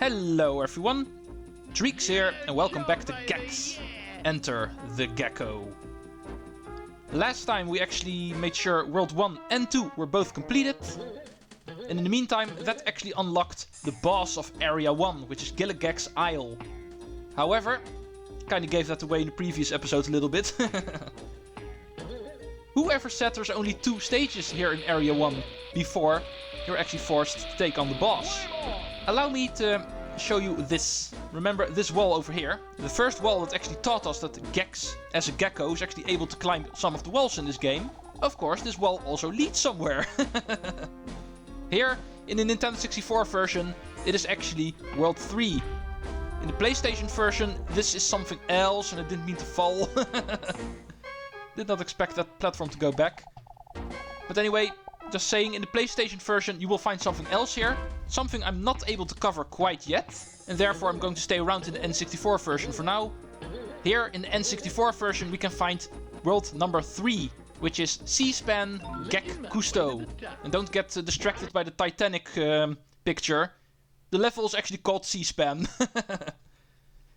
Hello everyone, Treecks here and welcome back to Gecques. Enter the Gecko. Last time we actually made sure World 1 and 2 were both completed. And in the meantime that actually unlocked the boss of Area 1, which is Gecques Isle. However, kinda gave that away in the previous episode a little bit. Whoever said there's only 2 stages here in Area 1 before you're actually forced to take on the boss? Allow me to show you this. Remember this wall over here? The first wall that actually taught us that Gecques, as a gecko, is actually able to climb some of the walls in this game. Of course, this wall also leads somewhere. Here, in the Nintendo 64 version, it is actually World 3. In the PlayStation version, this is something else and I didn't mean to fall. Did not expect that platform to go back. But anyway, just saying, in the PlayStation version you will find something else here. Something I'm not able to cover quite yet. And therefore I'm going to stay around in the N64 version for now. Here in the N64 version we can find world number 3. Which is C-SPAN Gecques Cousteau. And don't get distracted by the Titanic picture. The level is actually called C-SPAN.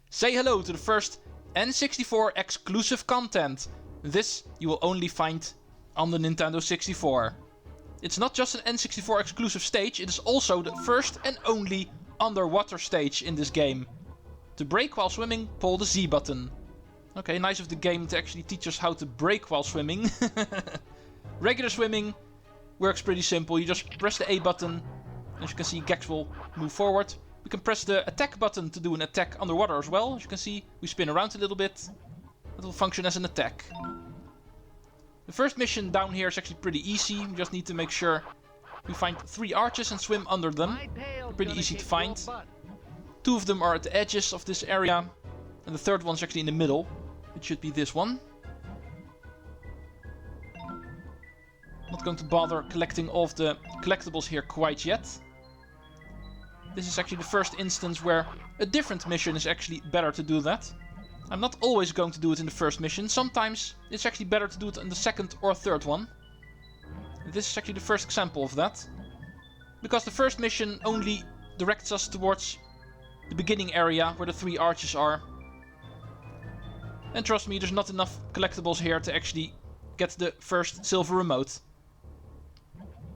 Say hello to the first N64 exclusive content. This you will only find on the Nintendo 64. It's not just an N64 exclusive stage, it is also the first and only underwater stage in this game. To brake while swimming, pull the Z button. Okay, nice of the game to actually teach us how to brake while swimming. Regular swimming works pretty simple, you just press the A button. As you can see, Gecques will move forward. We can press the attack button to do an attack underwater as well. As you can see, we spin around a little bit. It will function as an attack. The first mission down here is actually pretty easy. We just need to make sure we find 3 arches and swim under them. They're pretty easy to find. 2 of them are at the edges of this area. And the third one's actually in the middle. It should be this one. Not going to bother collecting all of the collectibles here quite yet. This is actually the first instance where a different mission is actually better to do that. I'm not always going to do it in the first mission. Sometimes it's actually better to do it in the second or third one. This is actually the first example of that. Because the first mission only directs us towards the beginning area where the 3 arches are. And trust me, there's not enough collectibles here to actually get the first silver remote.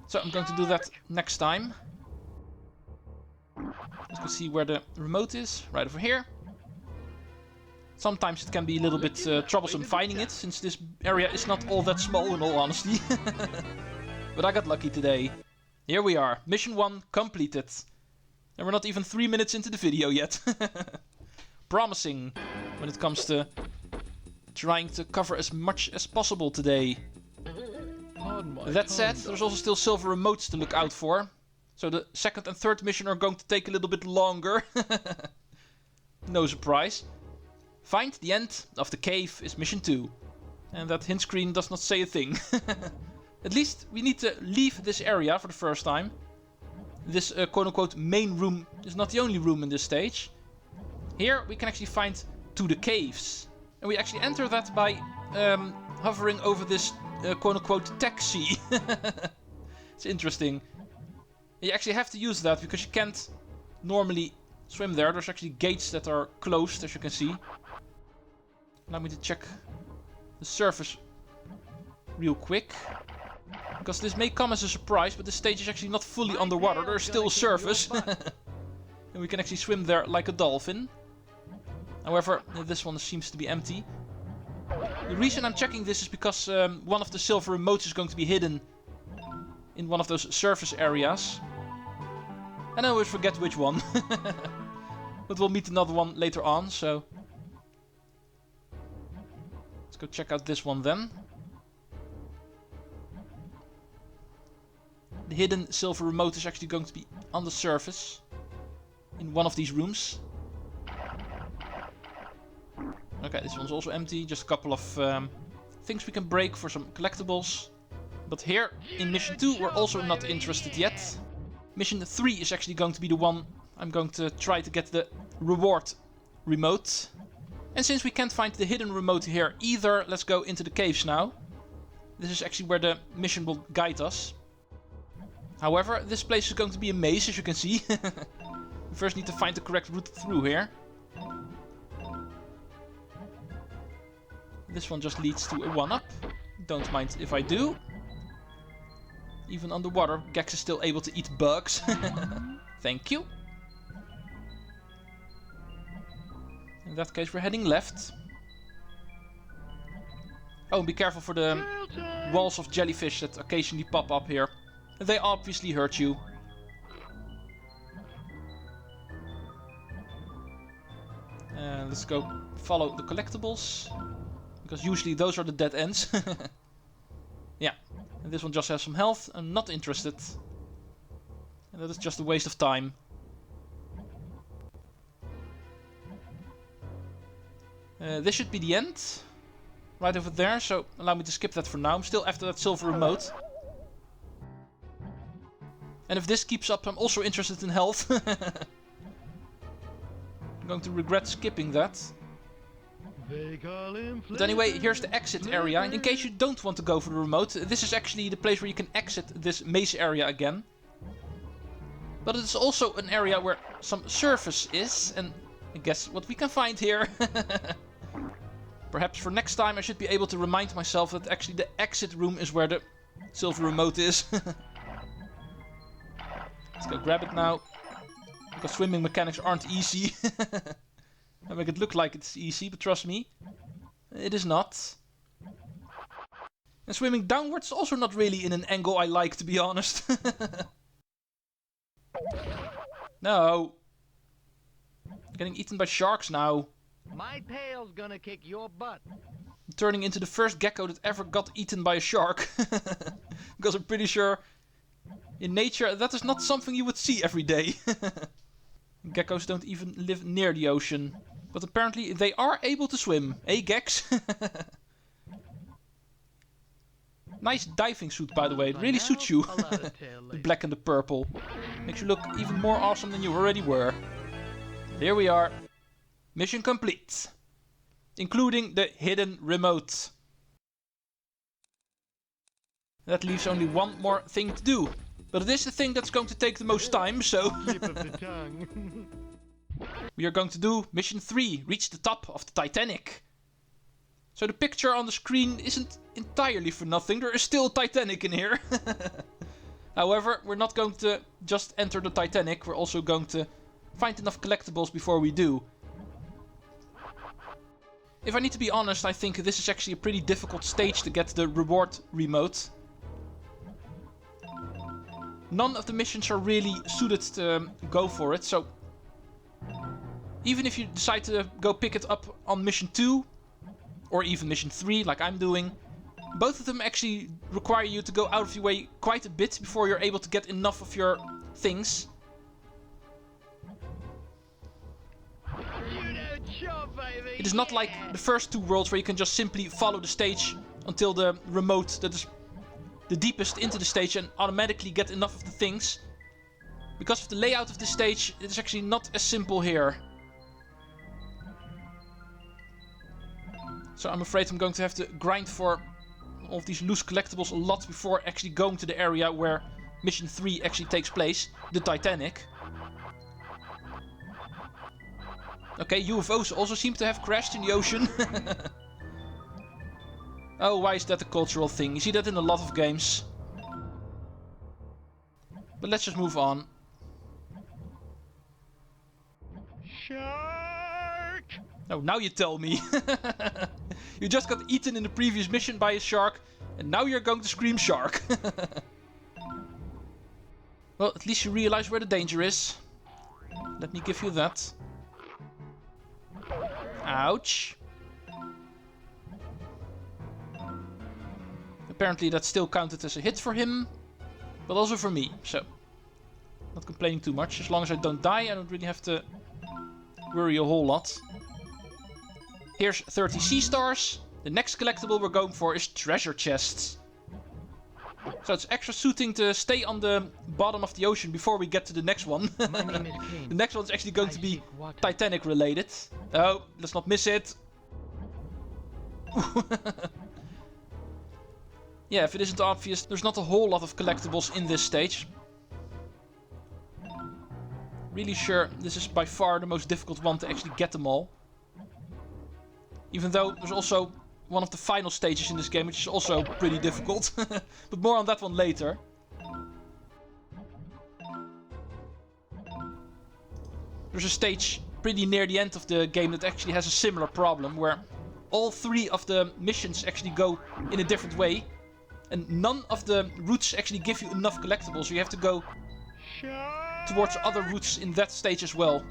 So I'm going to do that next time. Let's see where the remote is. Right over here. Sometimes it can be a little bit troublesome finding it, since this area is not all that small in all honesty. But I got lucky today. Here we are, mission 1 completed. And we're not even 3 minutes into the video yet. Promising when it comes to trying to cover as much as possible today. That said, there's also still silver remotes to look out for. So the second and third mission are going to take a little bit longer. No surprise. Find the end of the cave is mission 2. And that hint screen does not say a thing. At least we need to leave this area for the first time. This quote-unquote main room is not the only room in this stage. Here we can actually find to the caves. And we actually enter that by hovering over this quote-unquote taxi. It's interesting. You actually have to use that because you can't normally swim there. There's actually gates that are closed, as you can see. Allow me to check the surface real quick. Because this may come as a surprise, but this stage is actually not fully underwater. There's still a surface. And we can actually swim there like a dolphin. However, this one seems to be empty. The reason I'm checking this is because one of the silver remotes is going to be hidden in one of those surface areas. And I always forget which one. But we'll meet another one later on, so... Let's go check out this one then. The hidden silver remote is actually going to be on the surface. In one of these rooms. Okay, this one's also empty. Just a couple of things we can break for some collectibles. But here, in mission 2, we're also not interested yet. Mission 3 is actually going to be the one I'm going to try to get the reward remote. And since we can't find the hidden remote here either, let's go into the caves now. This is actually where the mission will guide us. However, this place is going to be a maze, as you can see. We first need to find the correct route through here. This one just leads to a 1-up. Don't mind if I do. Even underwater, Gecques is still able to eat bugs. Thank you. In that case, we're heading left. Oh, and be careful for the walls of jellyfish that occasionally pop up here. They obviously hurt you. And let's go follow the collectibles. Because usually those are the dead ends. Yeah. And this one just has some health. I'm not interested. And that is just a waste of time. This should be the end. Right over there, so allow me to skip that for now. I'm still after that silver remote. And if this keeps up, I'm also interested in health. I'm going to regret skipping that. But anyway, here's the exit area. In case you don't want to go for the remote, this is actually the place where you can exit this maze area again. But it's also an area where some surface is, and guess what we can find here? Perhaps for next time I should be able to remind myself that actually the exit room is where the silver remote is. Let's go grab it now. Because swimming mechanics aren't easy. I make it look like it's easy, but trust me, it is not. And swimming downwards is also not really in an angle I like, to be honest. No. Getting eaten by sharks now. My tail's gonna kick your butt. I'm turning into the first gecko that ever got eaten by a shark. Because I'm pretty sure in nature that is not something you would see every day. Geckos don't even live near the ocean. But apparently they are able to swim. Hey, Gecques? Nice diving suit, by the way. It really suits you. The black and the purple. Makes you look even more awesome than you already were. Here we are. Mission complete. Including the hidden remote. That leaves only one more thing to do. But it is the thing that's going to take the most time, so... We are going to do mission 3, reach the top of the Titanic. So the picture on the screen isn't entirely for nothing, there is still a Titanic in here. However, we're not going to just enter the Titanic, we're also going to find enough collectibles before we do. If I need to be honest, I think this is actually a pretty difficult stage to get the reward remote. None of the missions are really suited to go for it, so... Even if you decide to go pick it up on mission 2, or even mission 3, like I'm doing, both of them actually require you to go out of your way quite a bit before you're able to get enough of your things. It is not like the first two worlds where you can just simply follow the stage until the remote that is the deepest into the stage and automatically get enough of the things. Because of the layout of the stage, it is actually not as simple here. So I'm afraid I'm going to have to grind for all of these loose collectibles a lot before actually going to the area where mission 3 actually takes place, the Titanic. Okay, UFOs also seem to have crashed in the ocean. Oh, why is that a cultural thing? You see that in a lot of games. But let's just move on. Shark! Oh, now you tell me. You just got eaten in the previous mission by a shark, and now you're going to scream shark. Well, at least you realize where the danger is. Let me give you that. Ouch. Apparently that still counted as a hit for him, but also for me, so not complaining too much. As long as I don't die, I don't really have to worry a whole lot. Here's 30 sea stars. The next collectible we're going for is treasure chests. So it's extra suiting to stay on the bottom of the ocean before we get to the next one. The next one is actually going to be Titanic related. Oh, let's not miss it. Yeah, if it isn't obvious, there's not a whole lot of collectibles in this stage. really sure this is by far the most difficult one to actually get them all. Even though there's also one of the final stages in this game, which is also pretty difficult. But more on that one later. There's a stage pretty near the end of the game that actually has a similar problem, where all 3 of the missions actually go in a different way. And none of the routes actually give you enough collectibles, so you have to go towards other routes in that stage as well.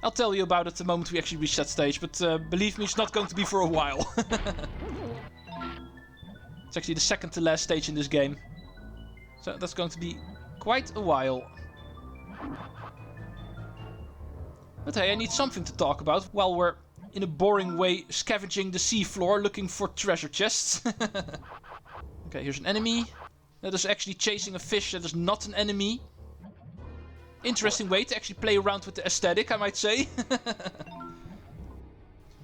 I'll tell you about it the moment we actually reach that stage, but believe me, it's not going to be for a while. It's actually the second to last stage in this game. So that's going to be quite a while. But hey, I need something to talk about while we're in a boring way scavenging the seafloor looking for treasure chests. Okay, here's an enemy. That is actually chasing a fish that is not an enemy. Interesting way to actually play around with the aesthetic, I might say.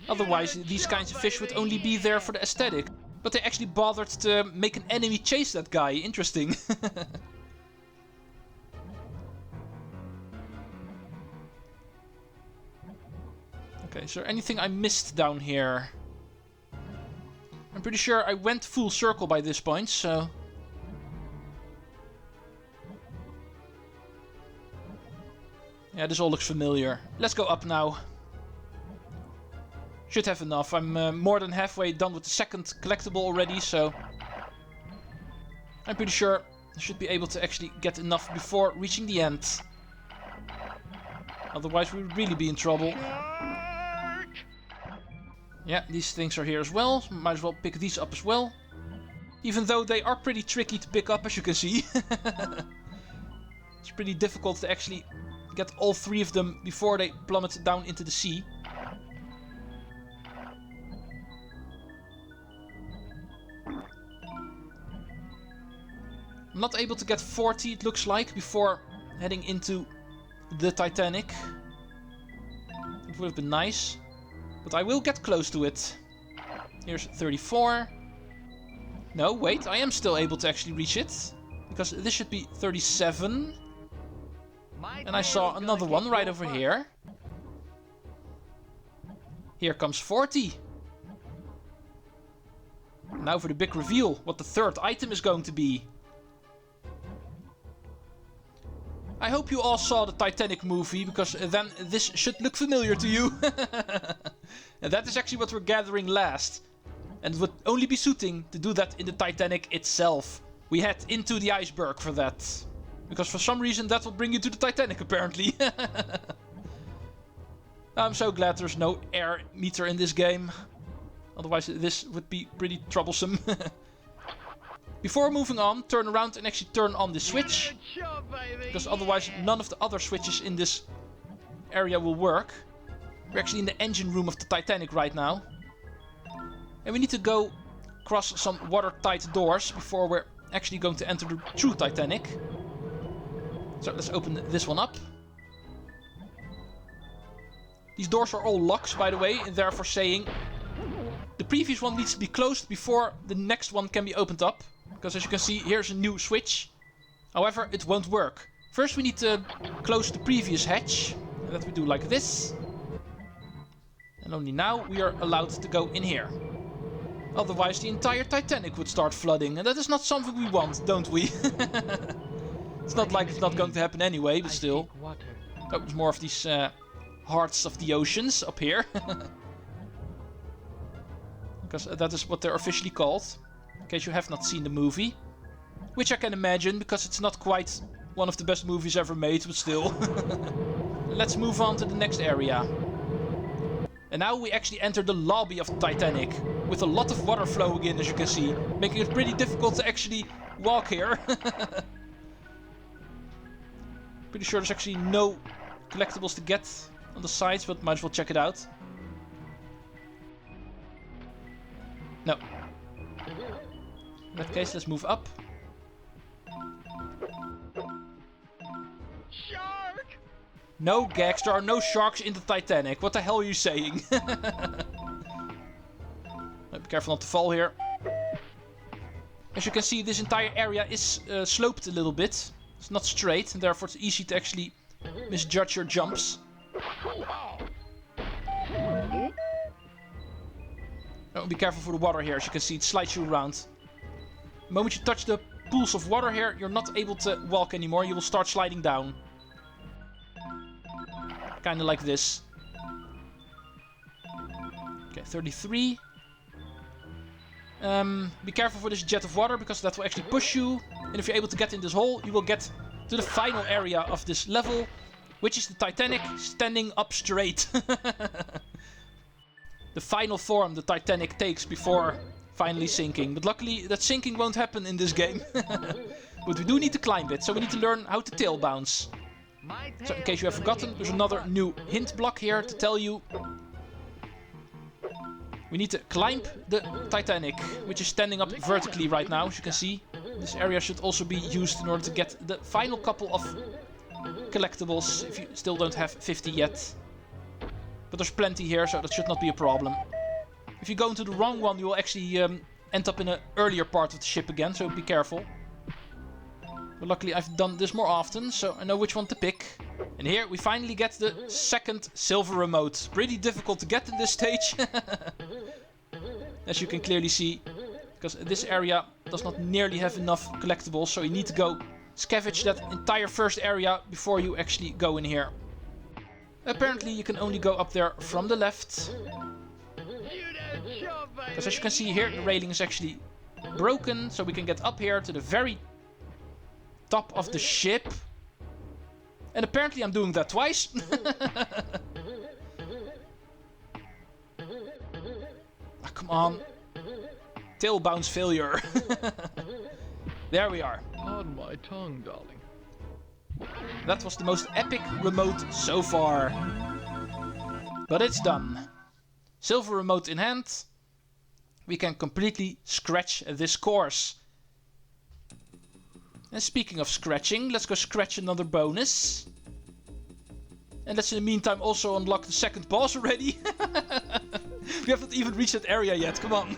Otherwise, these kinds of fish would only be there for the aesthetic. But they actually bothered to make an enemy chase that guy. Interesting. Okay, is there anything I missed down here? I'm pretty sure I went full circle by this point, so... Yeah, this all looks familiar. Let's go up now. Should have enough. I'm more than halfway done with the second collectible already, so... I'm pretty sure I should be able to actually get enough before reaching the end. Otherwise we would really be in trouble. Yeah, these things are here as well. Might as well pick these up as well. Even though they are pretty tricky to pick up, as you can see. It's pretty difficult to actually get all 3 of them before they plummet down into the sea. I'm not able to get 40, it looks like, before heading into the Titanic. It would have been nice. But I will get close to it. Here's 34. No, wait, I am still able to actually reach it. Because this should be 37. And I saw another one right over here. Here comes 40. Now for the big reveal, what the 3rd item is going to be. I hope you all saw the Titanic movie, because then this should look familiar to you. And that is actually what we're gathering last. And it would only be suiting to do that in the Titanic itself. We head into the iceberg for that. Because for some reason that will bring you to the Titanic, apparently. I'm so glad there's no air meter in this game. Otherwise this would be pretty troublesome. Before moving on, turn around and actually turn on the switch. Because otherwise none of the other switches in this area will work. We're actually in the engine room of the Titanic right now. And we need to go across some watertight doors before we're actually going to enter the true Titanic. So let's open this one up. These doors are all locks, by the way, and therefore saying the previous one needs to be closed before the next one can be opened up. Because as you can see, here's a new switch. However, it won't work. First we need to close the previous hatch. And that we do like this. And only now we are allowed to go in here. Otherwise the entire Titanic would start flooding. And that is not something we want, don't we? It's not like it's not going to happen anyway, but still. Oh, there's more of these hearts of the oceans up here. Because that is what they're officially called. In case you have not seen the movie. Which I can imagine, because it's not quite one of the best movies ever made, but still. Let's move on to the next area. And now we actually enter the lobby of the Titanic. With a lot of water flowing in, as you can see. Making it pretty difficult to actually walk here. Pretty sure there's actually no collectibles to get on the sides, but might as well check it out. No. In that case, let's move up. Shark! No, Gecques, there are no sharks in the Titanic. What the hell are you saying? Be careful not to fall here. As you can see, this entire area is sloped a little bit. It's not straight, and therefore it's easy to actually misjudge your jumps. Oh, be careful for the water here. As you can see, it slides you around. The moment you touch the pools of water here, you're not able to walk anymore. You will start sliding down. Kind of like this. Okay, 33. Be careful for this jet of water, because that will actually push you. And if you're able to get in this hole, you will get to the final area of this level, which is the Titanic standing up straight. The final form the Titanic takes before finally sinking. But luckily, that sinking won't happen in this game. But we do need to climb it, so we need to learn how to tail bounce. So in case you have forgotten, there's another new hint block here to tell you. We need to climb the Titanic, which is standing up vertically right now, as you can see. This area should also be used in order to get the final couple of collectibles, if you still don't have 50 yet. But there's plenty here, so that should not be a problem. If you go into the wrong one, you will actually end up in an earlier part of the ship again, so be careful. But luckily I've done this more often, so I know which one to pick. And here we finally get the second silver remote. Pretty difficult to get in this stage. As you can clearly see. Because this area does not nearly have enough collectibles, so you need to go scavenge that entire first area before you actually go in here. Apparently you can only go up there from the left. Because as you can see here, the railing is actually broken, so we can get up here to the very top of the ship. And apparently I'm doing that twice. Ah, come on. Tail bounce failure. There we are. Pardon my tongue, darling. That was the most epic remote so far. But it's done. Silver remote in hand. We can completely scratch this course. And speaking of scratching, let's go scratch another bonus. And let's in the meantime also unlock the second boss already. We haven't even reached that area yet, come on.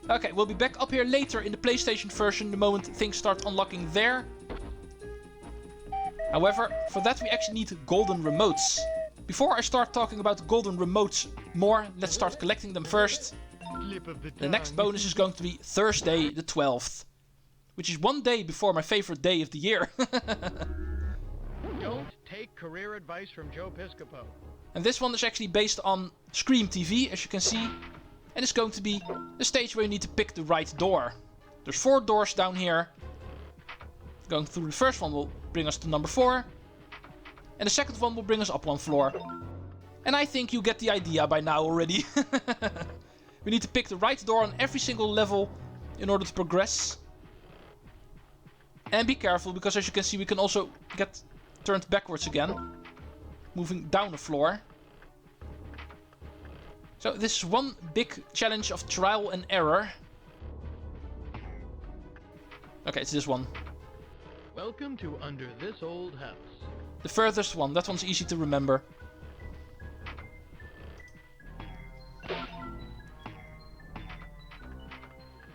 Okay, we'll be back up here later in the PlayStation version the moment things start unlocking there. However, for that we actually need golden remotes. Before I start talking about golden remotes more, let's start collecting them first. The next bonus is going to be Thursday the 12th. Which is one day before my favorite day of the year. Don't take career advice from Joe Piscopo. And this one is actually based on Scream TV, as you can see. And it's going to be the stage where you need to pick the right door. There's 4 doors down here. Going through the first one will bring us to number 4. And the second one will bring us up 1 floor. And I think you get the idea by now already. We need to pick the right door on every single level in order to progress. And be careful, because as you can see we can also get turned backwards again. Moving down a floor. So this is one big challenge of trial and error. Okay, it's this one. Welcome to Under This Old House. The furthest one, that one's easy to remember.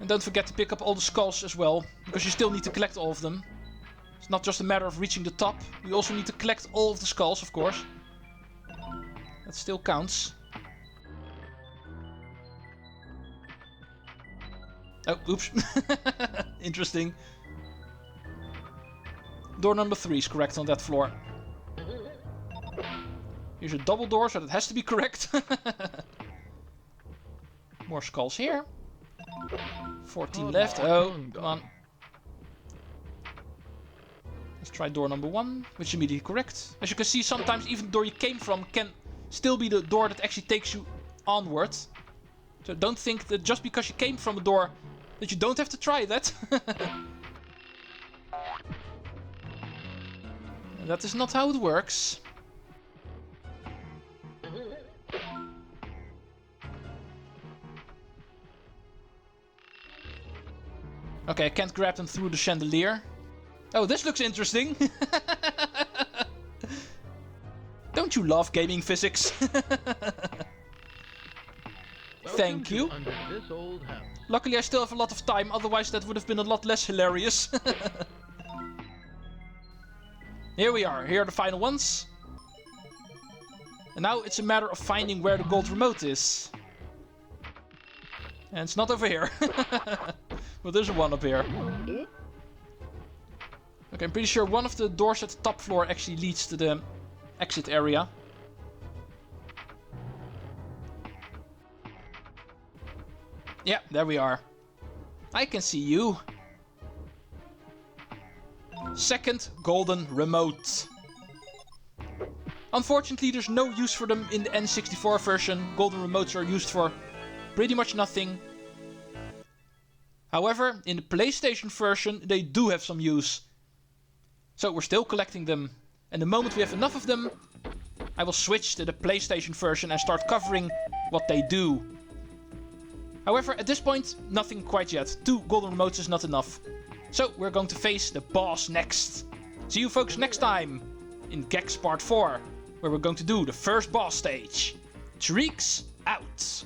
And don't forget to pick up all the skulls as well, because you still need to collect all of them. It's not just a matter of reaching the top, you also need to collect all of the skulls, of course. That still counts. Oh, oops. Interesting. Door number 3 is correct on that floor. Here's a double door, so that has to be correct. More skulls here. 14 left. Oh, come on. Let's try door number 1, which is immediately correct. As you can see, sometimes even the door you came from can still be the door that actually takes you onward. So don't think that just because you came from a door that you don't have to try that. That is not how it works. Okay, I can't grab them through the chandelier. Oh, this looks interesting. Don't you love gaming physics? Thank you. Under this old house. Luckily I still have a lot of time, otherwise that would have been a lot less hilarious. Here we are, here are the final ones. And now it's a matter of finding where the gold remote is. And it's not over here. Well, there's one up here. Okay, I'm pretty sure one of the doors at the top floor actually leads to the exit area. Yeah, there we are. I can see you. Second golden remote. Unfortunately, there's no use for them in the N64 version. Golden remotes are used for pretty much nothing. However, in the PlayStation version, they do have some use. So we're still collecting them. And the moment we have enough of them, I will switch to the PlayStation version and start covering what they do. However, at this point, nothing quite yet. 2 golden remotes is not enough. So we're going to face the boss next. See you folks next time in Gecques Part 4, where we're going to do the first boss stage. Treecks out!